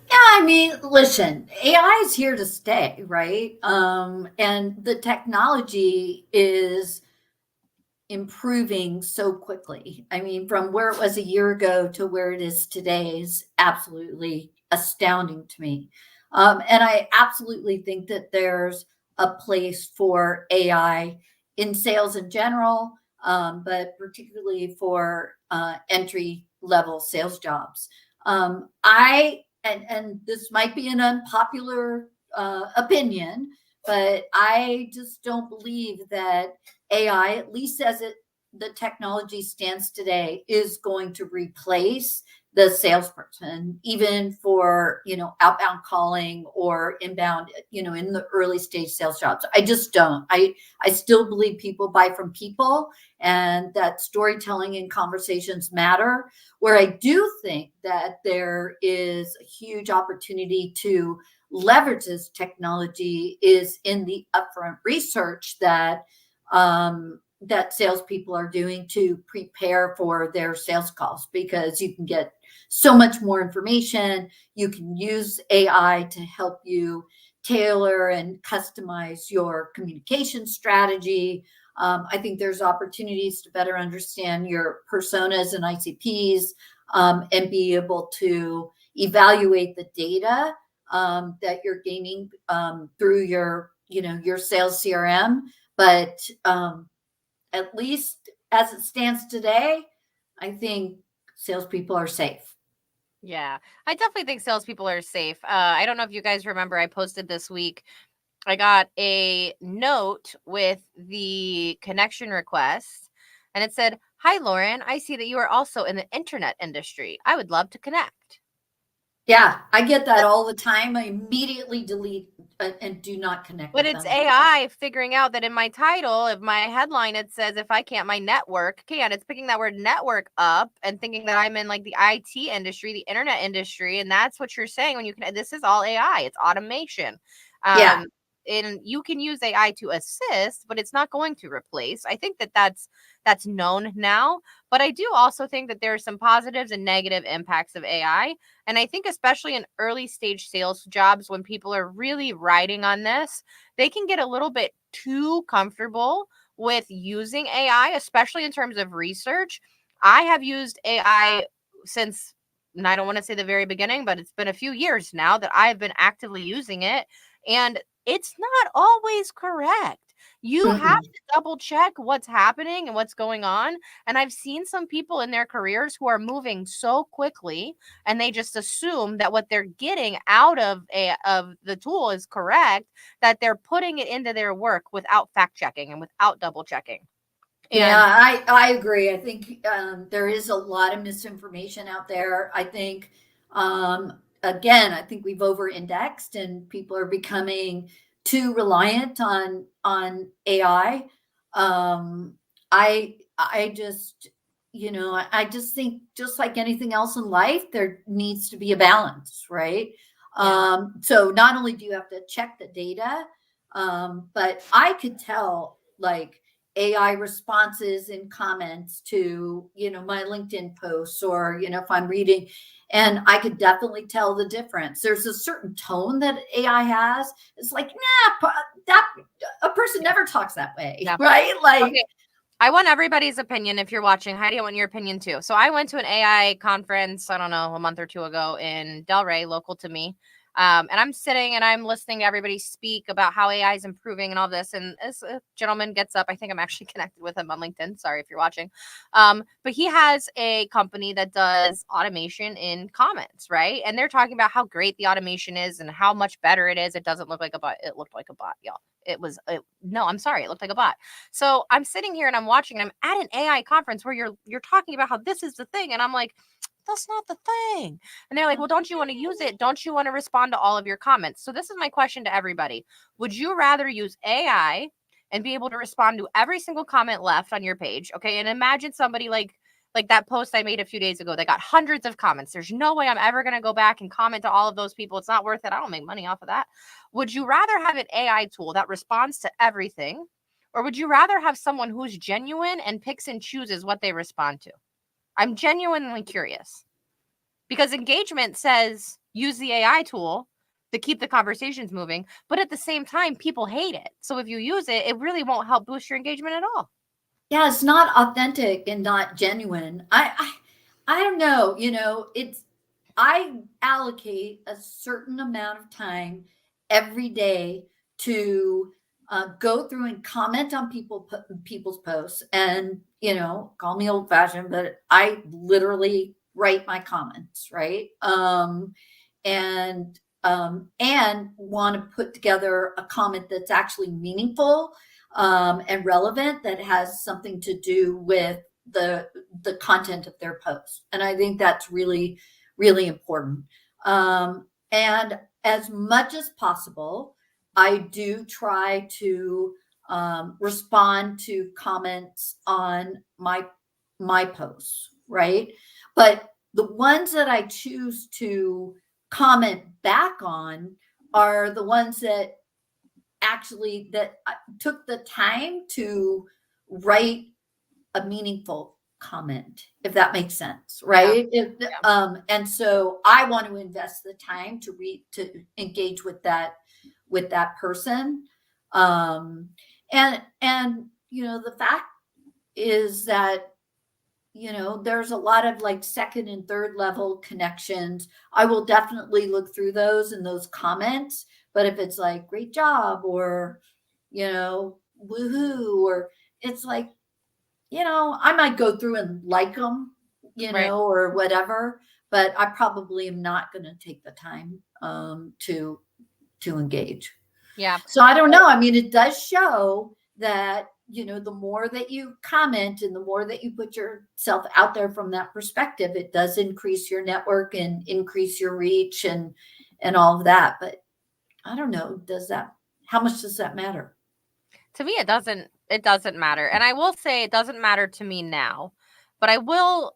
Speaker 2: Yeah, I mean, listen, AI is here to stay, right? And the technology is improving so quickly. I mean, from where it was a year ago to where it is today is absolutely astounding to me. And I absolutely think that there's a place for AI in sales in general, but particularly for entry level sales jobs. And this might be an unpopular opinion, but I just don't believe that AI, at least as the technology stands today, is going to replace the salesperson, even for, outbound calling or inbound, in the early stage sales jobs. I just don't. I still believe people buy from people and that storytelling and conversations matter. Where I do think that there is a huge opportunity to leverage this technology is in the upfront research that salespeople are doing to prepare for their sales calls, because you can get so much more information. You can use AI to help you tailor and customize your communication strategy. I think there's opportunities to better understand your personas and ICPs, and be able to evaluate the data that you're gaining through your sales CRM. But at least as it stands today, I think salespeople are safe.
Speaker 1: Yeah, I definitely think salespeople are safe. I don't know if you guys remember, I posted this week, I got a note with the connection request, and it said, "Hi, Lauren. I see that you are also in the internet industry. I would love to connect."
Speaker 2: Yeah, I get that all the time. I immediately delete and do not connect.
Speaker 1: But it's AI figuring out that in my title, if my headline, it says, if I can't, my network can. It's picking that word network up and thinking that I'm in like the IT industry, the internet industry. And that's what you're saying when you can. This is all AI. It's automation.
Speaker 2: Yeah.
Speaker 1: and you can use AI to assist, but it's not going to replace. I think that's known now, but I do also think that there are some positives and negative impacts of AI. And I think especially in early stage sales jobs, when people are really riding on this, they can get a little bit too comfortable with using AI, especially in terms of research. I have used AI since, and I don't want to say the very beginning, but it's been a few years now that I've been actively using it. And it's not always correct. You have to double check what's happening and what's going on. And I've seen some people in their careers who are moving so quickly, and they just assume that what they're getting out of the tool is correct, that they're putting it into their work without fact checking and without double checking.
Speaker 2: Yeah, I agree. I think there is a lot of misinformation out there. I think, again, I think we've over-indexed and people are becoming too reliant on AI. I just, I just think just like anything else in life, there needs to be a balance, right?
Speaker 1: Yeah.
Speaker 2: So not only do you have to check the data, but I could tell like AI responses and comments to, my LinkedIn posts, or, if I'm reading, and I could definitely tell the difference. There's a certain tone that AI has. It's like, that a person never talks that way,
Speaker 1: Yeah.
Speaker 2: right? Like,
Speaker 1: okay. I want everybody's opinion. If you're watching, Heidi, I want your opinion too. So I went to an AI conference, I don't know, a month or two ago in Delray, local to me. And I'm sitting and I'm listening to everybody speak about how AI is improving and all this. And this gentleman gets up. I think I'm actually connected with him on LinkedIn. Sorry if you're watching. But he has a company that does automation in comments, right? And they're talking about how great the automation is and how much better it is. It doesn't look like a bot. It looked like a bot, y'all. No, I'm sorry. It looked like a bot. So I'm sitting here and I'm watching, and I'm at an AI conference where you're talking about how this is the thing. And I'm like, that's not the thing. And they're like, well, don't you want to use it? Don't you want to respond to all of your comments? So this is my question to everybody. Would you rather use AI and be able to respond to every single comment left on your page? Okay. And imagine somebody like that post I made a few days ago that got hundreds of comments. There's no way I'm ever going to go back and comment to all of those people. It's not worth it. I don't make money off of that. Would you rather have an AI tool that responds to everything, or would you rather have someone who's genuine and picks and chooses what they respond to? I'm genuinely curious, because engagement says use the AI tool to keep the conversations moving, but at the same time, people hate it. So if you use it, it really won't help boost your engagement at all.
Speaker 2: yeah, it's not authentic and not genuine. I don't know, I allocate a certain amount of time every day to go through and comment on people's posts, and call me old fashioned, but I literally write my comments, right? And want to put together a comment that's actually meaningful and relevant, that has something to do with the content of their post. And I think that's really, really important. And as much as possible, I do try to respond to comments on my posts, right? But the ones that I choose to comment back on are the ones that actually that took the time to write a meaningful comment, if that makes sense, right? And so I want to invest the time to engage with that person. And the fact is that there's a lot of like second and third level connections. I will definitely look through those and those comments. But if it's like, great job, or, woohoo, or it's like, I might go through and like them,
Speaker 1: Right.
Speaker 2: or whatever, but I probably am not going to take the time to engage.
Speaker 1: Yeah.
Speaker 2: So I don't know. I mean, it does show that, the more that you comment and the more that you put yourself out there from that perspective, it does increase your network and increase your reach and all of that. But I don't know, how much does that matter?
Speaker 1: To me, it doesn't matter. And I will say it doesn't matter to me now, but I will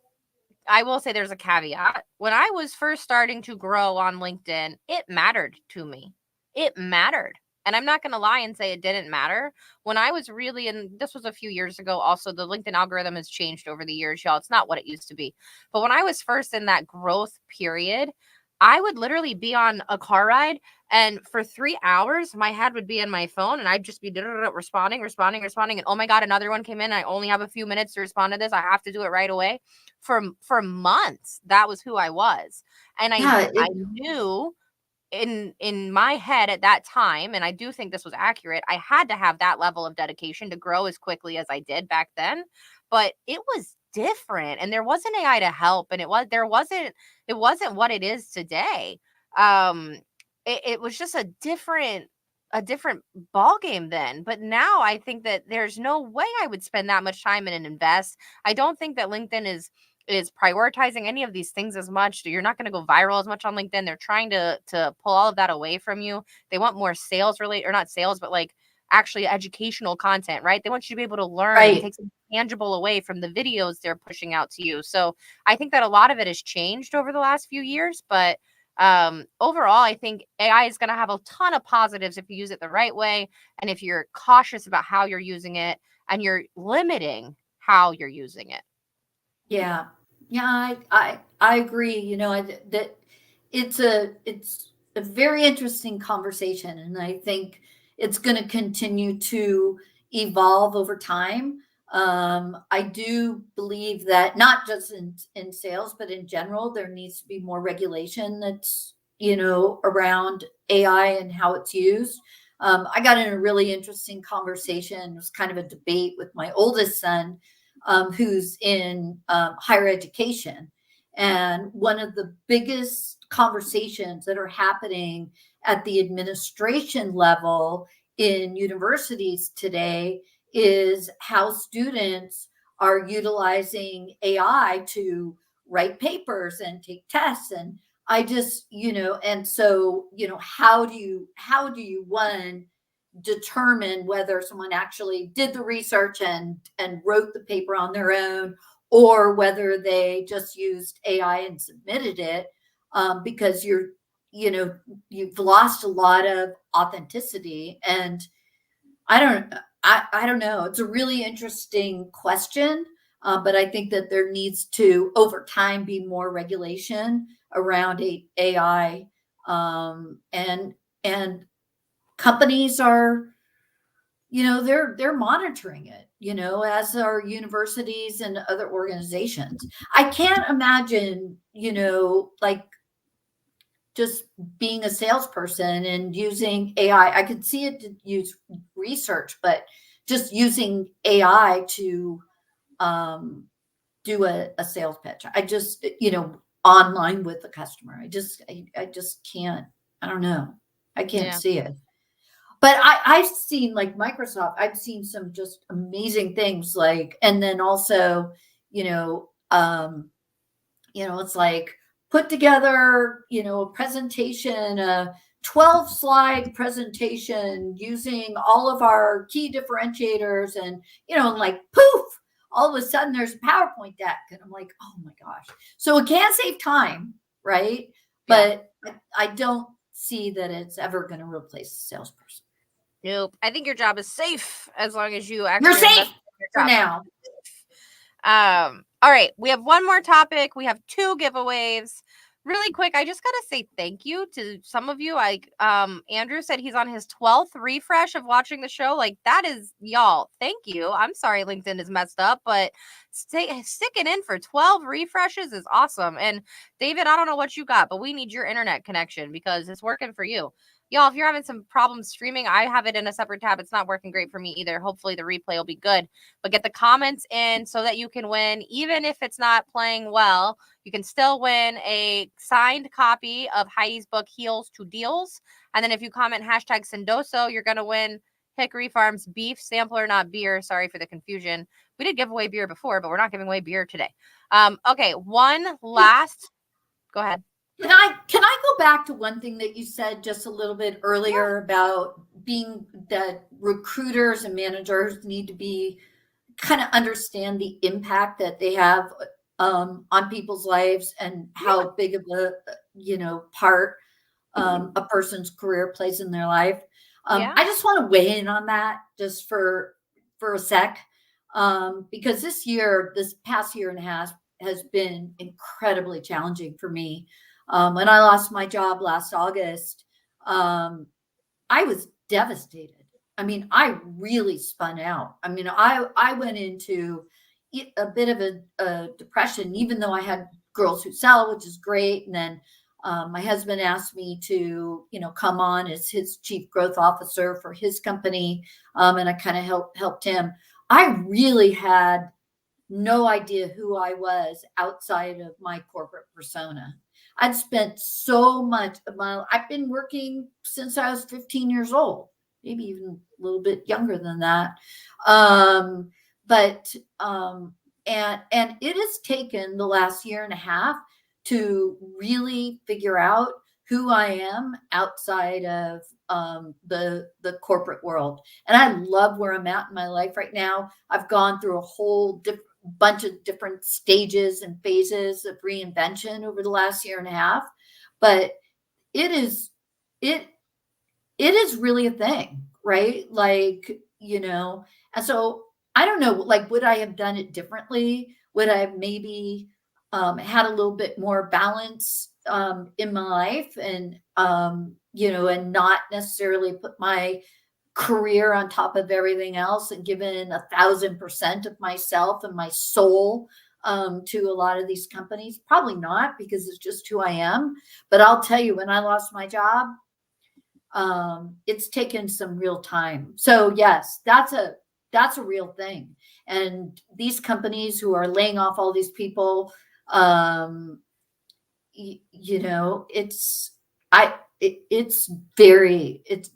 Speaker 1: say there's a caveat. When I was first starting to grow on LinkedIn, it mattered to me. It mattered. And I'm not going to lie and say it didn't matter. When I was really this was a few years ago, also, the LinkedIn algorithm has changed over the years, y'all. It's not what it used to be. But when I was first in that growth period, I would literally be on a car ride, and for 3 hours, my head would be in my phone, and I'd just be responding. And oh my God, another one came in. I only have a few minutes to respond to this. I have to do it right away. For months, that was who I was. And I knew in my head at that time, and I do think this was accurate, I had to have that level of dedication to grow as quickly as I did back then. But it was different, and there wasn't AI to help, and it wasn't what it is today. It was just a different ball game then. But now I think that there's no way I would spend that much time and invest. I don't think that LinkedIn is prioritizing any of these things as much. You're not going to go viral as much on LinkedIn. They're trying to pull all of that away from you. They want more sales related, or not sales, but like actually educational content, right? They want you to be able to learn and take some tangible away from the videos they're pushing out to you. So I think that a lot of it has changed over the last few years, but overall, I think AI is going to have a ton of positives if you use it the right way. And if you're cautious about how you're using it and you're limiting how you're using it.
Speaker 2: Yeah. I agree. You know, that it's a very interesting conversation, and I think it's going to continue to evolve over time. I do believe that not just in sales, but in general, there needs to be more regulation that's, you know, around AI and how it's used. I got in a really interesting conversation. It was kind of a debate with my oldest son, who's in higher education. And one of the biggest conversations that are happening at the administration level in universities today is how students are utilizing AI to write papers and take tests. And I just, you know, and so, you know, how do you one, determine whether someone actually did the research and wrote the paper on their own, or whether they just used AI and submitted it, because you've lost a lot of authenticity. And I don't know. It's a really interesting question, but I think that there needs to, over time, be more regulation around AI, and companies are, you know, they're monitoring it, you know, as are universities and other organizations. I can't imagine, you know, like just being a salesperson and using AI. I could see it to use research, but just using AI to do a sales pitch. I just, you know, online with the customer. I just can't. I don't know. I can't see it. But I've seen, like Microsoft, I've seen some just amazing things, like, and then also, it's like put together, you know, a presentation, a 12 slide presentation using all of our key differentiators, and, you know, like poof, all of a sudden there's a PowerPoint deck. And I'm like, oh my gosh. So it can save time, right? But I don't see that it's ever going to replace a salesperson.
Speaker 1: Nope. I think your job is safe as long as you actually.
Speaker 2: You're safe for now.
Speaker 1: All right. We have one more topic. We have 2 giveaways. Really quick, I just gotta say thank you to some of you. Like Andrew said he's on his 12th refresh of watching the show. Like, that is, y'all, thank you. I'm sorry LinkedIn is messed up, but sticking in for 12 refreshes is awesome. And David, I don't know what you got, but we need your internet connection because it's working for you. Y'all, if you're having some problems streaming, I have it in a separate tab. It's not working great for me either. Hopefully the replay will be good. But get the comments in so that you can win. Even if it's not playing well, you can still win a signed copy of Heidi's book, Heels to Deals. And then if you comment hashtag Sendoso, you're going to win Hickory Farms beef sampler, not beer. Sorry for the confusion. We did give away beer before, but we're not giving away beer today. Okay, one last. Go ahead.
Speaker 2: Can I go back to one thing that you said just a little bit earlier about being that recruiters and managers need to be kind of understand the impact that they have on people's lives and how big of a part a person's career plays in their life. I just want to weigh in on that just for a sec, because this past year and a half has been incredibly challenging for me. When I lost my job last August, I was devastated. I mean, I really spun out. I mean, I went into a bit of a depression, even though I had Girls Who Sell, which is great. And then my husband asked me to, come on as his chief growth officer for his company. And I kind of helped him. I really had no idea who I was outside of my corporate persona. I'd spent so much of I've been working since I was 15 years old, maybe even a little bit younger than that. And it has taken the last year and a half to really figure out who I am outside of the corporate world. And I love where I'm at in my life right now. I've gone through a whole bunch of different stages and phases of reinvention over the last year and a half, but it is really a thing, right? Like, and so I don't know, like, would I have done it differently? Would I have maybe had a little bit more balance in my life, and and not necessarily put my career on top of everything else and given 1,000% of myself and my soul to a lot of these companies? Probably not, because it's just who I am. But I'll tell you, when I lost my job, it's taken some real time. So yes, that's a real thing. And these companies who are laying off all these people, it's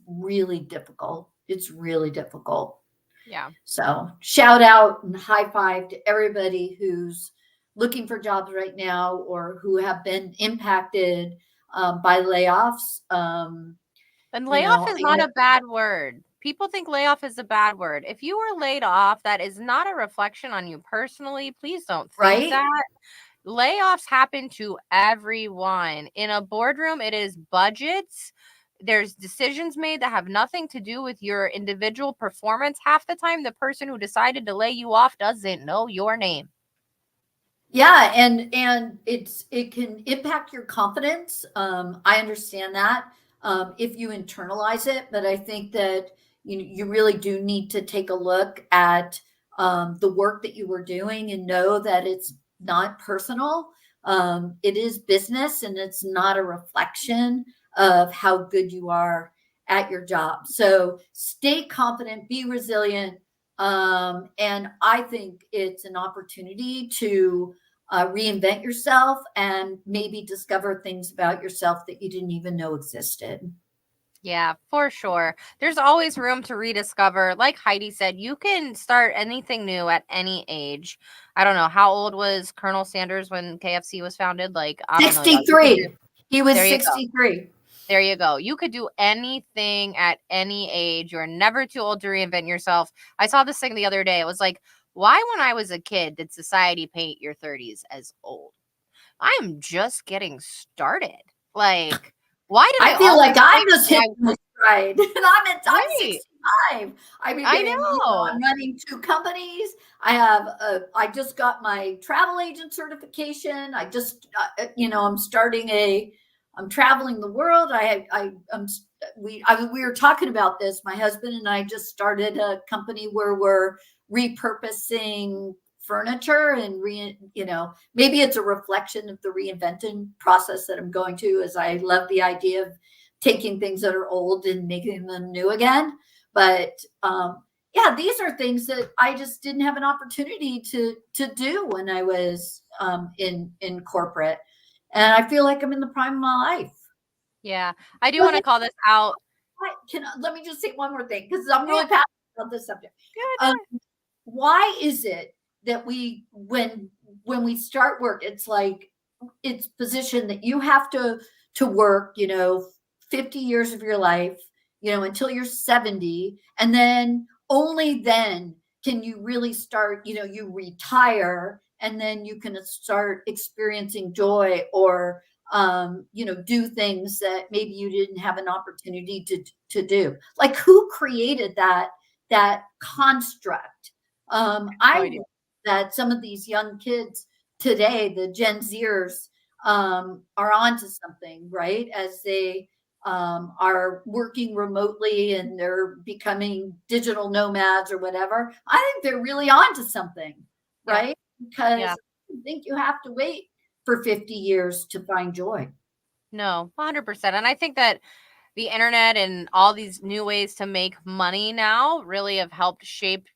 Speaker 2: really difficult. It's really difficult.
Speaker 1: Yeah.
Speaker 2: So shout out and high five to everybody who's looking for jobs right now, or who have been impacted by layoffs.
Speaker 1: And layoff is not a bad word. People think layoff is a bad word. If you were laid off, that is not a reflection on you personally. Please don't think that. Layoffs happen to everyone. In a boardroom, it is budgets. There's decisions made that have nothing to do with your individual performance. Half the time, the person who decided to lay you off doesn't know your name.
Speaker 2: Yeah, and it can impact your confidence. I understand that if you internalize it, but I think that you really do need to take a look at the work that you were doing and know that it's not personal. It is business, and it's not a reflection of how good you are at your job. So stay confident, be resilient. And I think it's an opportunity to reinvent yourself and maybe discover things about yourself that you didn't even know existed.
Speaker 1: Yeah, for sure. There's always room to rediscover. Like Heidi said, you can start anything new at any age. I don't know. How old was Colonel Sanders when KFC was founded? Like, I don't know.
Speaker 2: 63. He was 63.
Speaker 1: There you go. You could do anything at any age. You're never too old to reinvent yourself. I saw this thing the other day. It was like, why, when I was a kid, did society paint your 30s as old? I'm just getting started. Like, why did
Speaker 2: I feel like I just hit my stride, and I'm 65. I mean,
Speaker 1: I know.
Speaker 2: I'm running 2 companies. I just got my travel agent certification. I just, I'm traveling the world. We were talking about this. My husband and I just started a company where we're repurposing furniture, and maybe it's a reflection of the reinvention process that I'm going to, as I love the idea of taking things that are old and making them new again. But yeah, these are things that I just didn't have an opportunity to do when I was in corporate, and I feel like I'm in the prime of my life.
Speaker 1: Yeah, I do want to call this out.
Speaker 2: Let me just say one more thing, because I'm really passionate about this subject. Why is it that when we start work, it's like it's positioned that you have to work 50 years of your life, until you're 70, and then only then can you really start, you retire, and then you can start experiencing joy or do things that maybe you didn't have an opportunity to do. Like, who created that construct? I
Speaker 1: idea.
Speaker 2: hope that some of these young kids today, the Gen Zers, are onto something, right? As they are working remotely and they're becoming digital nomads or whatever. I think they're really onto something, right? Because I don't think you have to wait for 50 years to find joy.
Speaker 1: No, 100%. And I think that the internet and all these new ways to make money now really have helped shape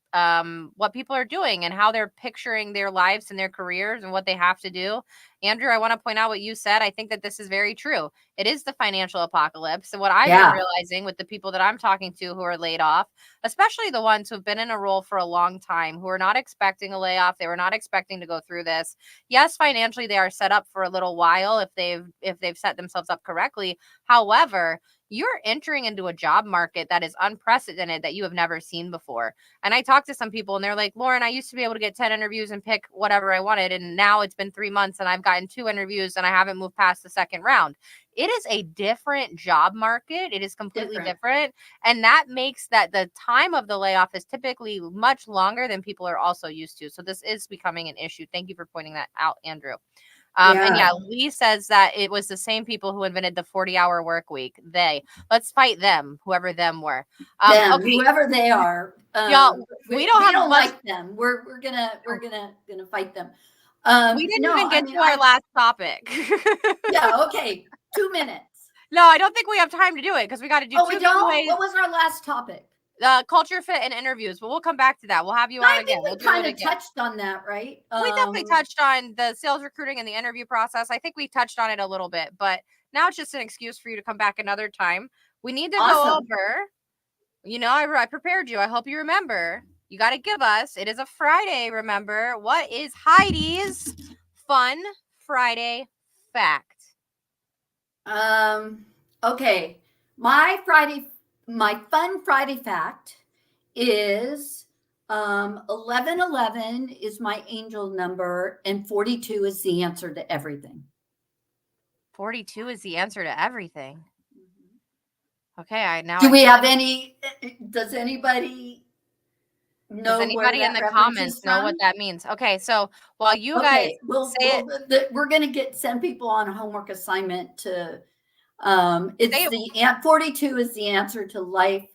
Speaker 1: what people are doing and how they're picturing their lives and their careers and what they have to do. Andrew, I want to point out what you said. I think that this is very true. It is the financial apocalypse. And what I've been realizing with the people that I'm talking to who are laid off, especially the ones who've been in a role for a long time, who are not expecting a layoff, they were not expecting to go through this. Yes, financially they are set up for a little while if they've set themselves up correctly. However, you're entering into a job market that is unprecedented, that you have never seen before. And I talked to some people and they're like, Lauren, I used to be able to get 10 interviews and pick whatever I wanted. And now it's been 3 months and I've gotten 2 interviews and I haven't moved past the second round. It is a different job market. It is completely different. And that makes that the time of the layoff is typically much longer than people are also used to. So this is becoming an issue. Thank you for pointing that out, Andrew. And Lee says that it was the same people who invented the 40-hour work week. Let's fight them, whoever them were.
Speaker 2: Whoever they are.
Speaker 1: Y'all, we don't
Speaker 2: like them. We're gonna fight them.
Speaker 1: We didn't even get to our last topic.
Speaker 2: Okay. 2 minutes.
Speaker 1: No, I don't think we have time to do it because we got to do 2 giveaways.
Speaker 2: What was our last topic?
Speaker 1: Culture fit and interviews, but we'll come back to that. We'll have you on again.
Speaker 2: We kind of touched on that, right?
Speaker 1: We definitely touched on the sales recruiting and the interview process. I think we touched on it a little bit, but now it's just an excuse for you to come back another time. We need to go over, I prepared you. I hope you remember. You got to give us, it is a Friday, remember, what is Heidi's fun Friday fact?
Speaker 2: Okay. My fun Friday fact is 1111 is my angel number and 42 is the answer to everything.
Speaker 1: 42 is the answer to everything. Okay,
Speaker 2: does anybody know?
Speaker 1: Does anybody in the comments know what that means? Okay, so while you guys say it,
Speaker 2: we're going to send people on a homework assignment to 42 is the answer to life,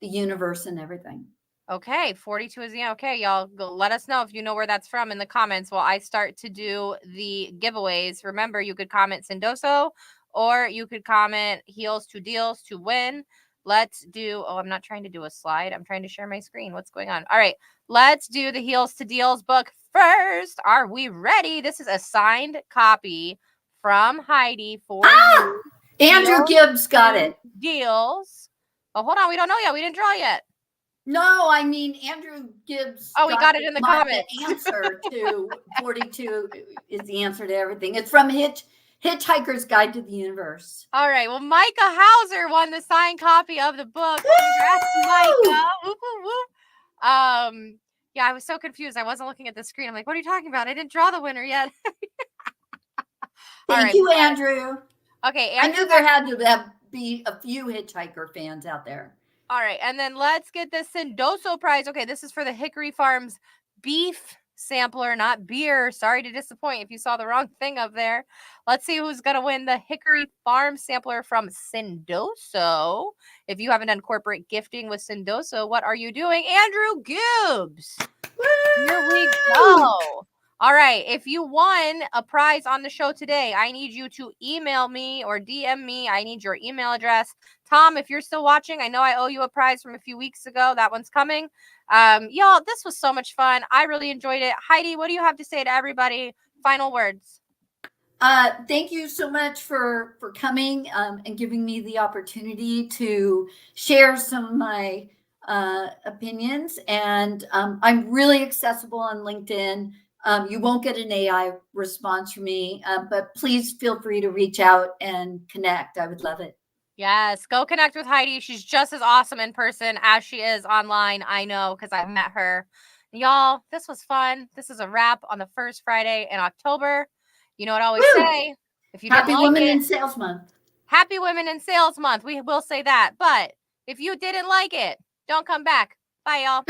Speaker 2: the universe, and everything.
Speaker 1: Okay, 42 is okay. Y'all let us know if you know where that's from in the comments while I start to do the giveaways. Remember, you could comment Sendoso or you could comment heels to deals to win. Let's do, I'm not trying to do a slide. I'm trying to share my screen. What's going on? All right, let's do the heels to deals book first. Are we ready? This is a signed copy from Heidi for you.
Speaker 2: Andrew Gibbs got it.
Speaker 1: Deals. Oh, hold on. We don't know yet. We didn't draw yet.
Speaker 2: No, I mean, Andrew Gibbs.
Speaker 1: Oh, we got it in the comments.
Speaker 2: The answer to 42 is the answer to everything. It's from Hitchhiker's Guide to the Universe.
Speaker 1: All right. Well, Micah Hauser won the signed copy of the book. Congrats, Micah. Whoop, whoop, whoop. Yeah, I was so confused. I wasn't looking at the screen. I'm like, what are you talking about? I didn't draw the winner yet.
Speaker 2: Thank you, Andrew.
Speaker 1: Okay. Andrew,
Speaker 2: I knew there had to be a few Hitchhiker fans out there.
Speaker 1: All right, and then let's get the Sendoso prize. Okay, this is for the Hickory Farms beef sampler, not beer. Sorry to disappoint if you saw the wrong thing up there. Let's see who's going to win the Hickory Farm sampler from Sendoso. If you haven't done corporate gifting with Sendoso, what are you doing? Andrew Gibbs. Woo! Here we go. All right, if you won a prize on the show today, I need you to email me or DM me. I need your email address. Tom, if you're still watching, I know I owe you a prize from a few weeks ago. That one's coming. Y'all, this was so much fun. I really enjoyed it. Heidi, what do you have to say to everybody? Final words.
Speaker 2: Thank you so much for coming and giving me the opportunity to share some of my opinions. And I'm really accessible on LinkedIn. You won't get an AI response from me, but please feel free to reach out and connect. I would love it.
Speaker 1: Yes, go connect with Heidi. She's just as awesome in person as she is online. I know because I've met her. Y'all, this was fun. This is a wrap on the first Friday in October. You know what I always say? If you
Speaker 2: Happy
Speaker 1: didn't like
Speaker 2: Women
Speaker 1: it,
Speaker 2: in Sales Month.
Speaker 1: Happy Women in Sales Month. We will say that. But if you didn't like it, don't come back. Bye, y'all.